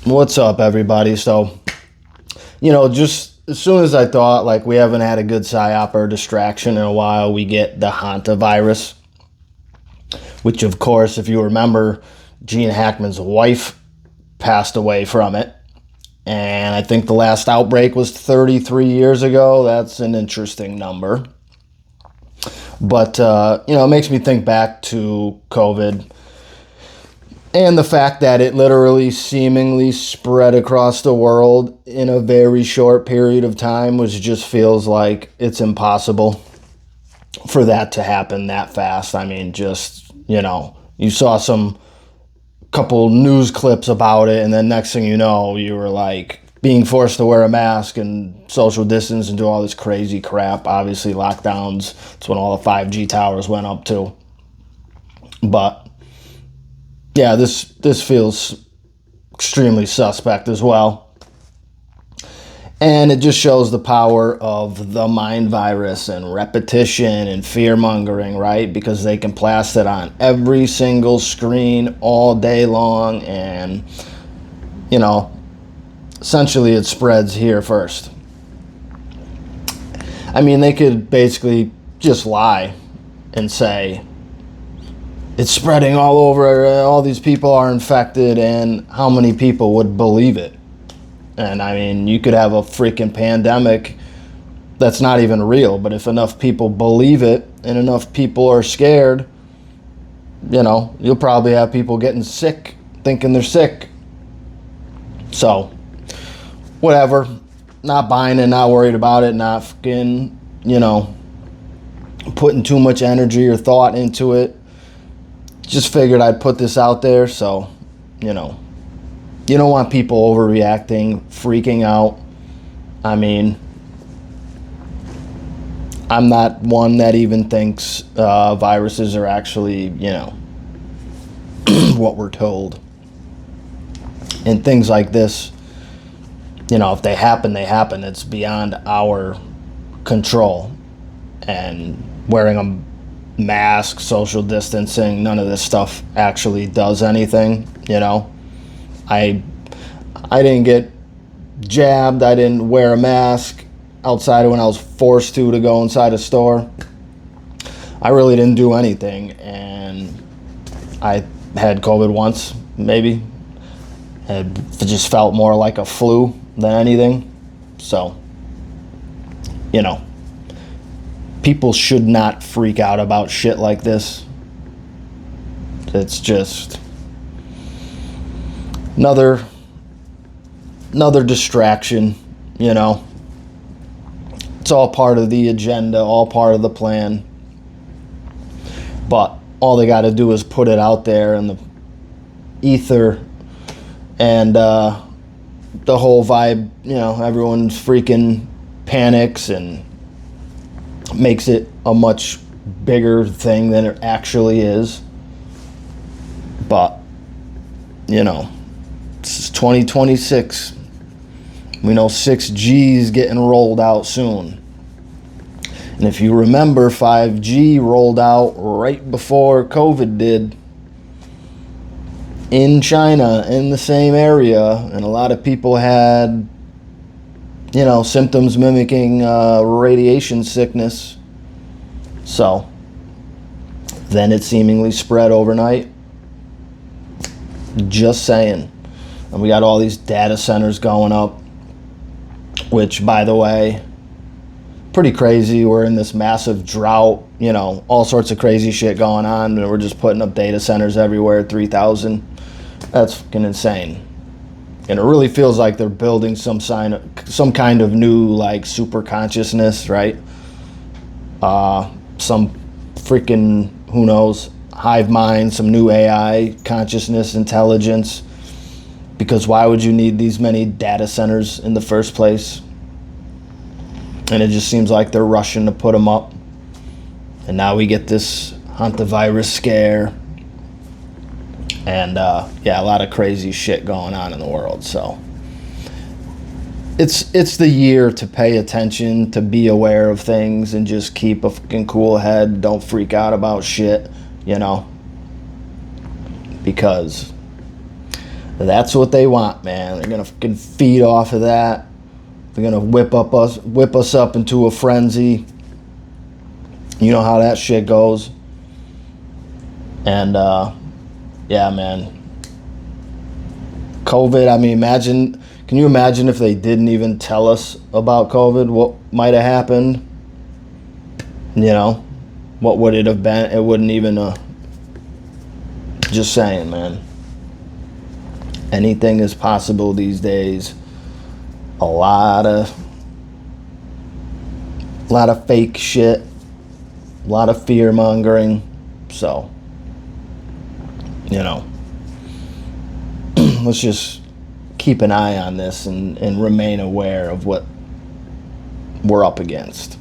What's up, everybody? So, just as soon as I thought like we haven't had a good psyop or distraction in a while, we get the Hantavirus, which, of course, if you remember, Gene Hackman's wife passed away from it. And I think the last outbreak was 33 years ago. That's an interesting number. But, it makes me think back to COVID and the fact that it literally seemingly spread across the world in a very short period of time, which just feels like it's impossible for that to happen that fast. I mean, you saw some couple news clips about it, and then next thing you know, you were like being forced to wear a mask and social distance and do all this crazy crap. Obviously, lockdowns. It's when all the 5G towers went up too. But yeah, this feels extremely suspect as well. And it just shows the power of the mind virus and repetition and fear-mongering, right? Because they can blast it on every single screen all day long, and, essentially it spreads here first. I mean, they could basically just lie and say, it's spreading all over, all these people are infected, and how many people would believe it? And I mean, you could have a freaking pandemic that's not even real, but if enough people believe it and enough people are scared, you'll probably have people getting sick, thinking they're sick. So, whatever. Not buying it, not worried about it, not fucking, putting too much energy or thought into it. Just figured I'd put this out there, so, you don't want people overreacting, freaking out. I mean, I'm not one that even thinks viruses are actually, what we're told. And things like this, if they happen, they happen. It's beyond our control. And wearing a mask, social distancing, none of this stuff actually does anything. I didn't get jabbed, I didn't wear a mask outside when I was forced to go inside a store. I really didn't do anything, and I had COVID once, maybe. It just felt more like a flu than anything. So, people should not freak out about shit like this. It's just another distraction, It's all part of the agenda, all part of the plan. But all they got to do is put it out there in the ether, and the whole vibe, everyone freaking panics and makes it a much bigger thing than it actually is. But, this is 2026. We know 6G is getting rolled out soon. And if you remember, 5G rolled out right before COVID did in China, in the same area. And a lot of people had, symptoms mimicking radiation sickness. So then it seemingly spread overnight. Just saying. And we got all these data centers going up, which, by the way, pretty crazy. We're in this massive drought, all sorts of crazy shit going on, and we're just putting up data centers everywhere, 3,000. That's fucking insane. And it really feels like they're building some kind of new, like, super consciousness, right? Some freaking, who knows, hive mind, some new AI, consciousness, intelligence. Because why would you need these many data centers in the first place? And it just seems like they're rushing to put them up. And now we get this Hantavirus scare. And, a lot of crazy shit going on in the world. So it's the year to pay attention, to be aware of things, and just keep a fucking cool head. Don't freak out about shit, Because That's what they want, man. They're gonna fucking feed off of that. They're gonna whip us up into a frenzy. You know how that shit goes. And yeah, man. COVID, I mean, can you imagine if they didn't even tell us about COVID? What might have happened? You know, what would it have been? It wouldn't even, just saying, man. Anything is possible these days. A lot of fake shit. A lot of fear mongering. So, you know, let's just keep an eye on this and remain aware of what we're up against.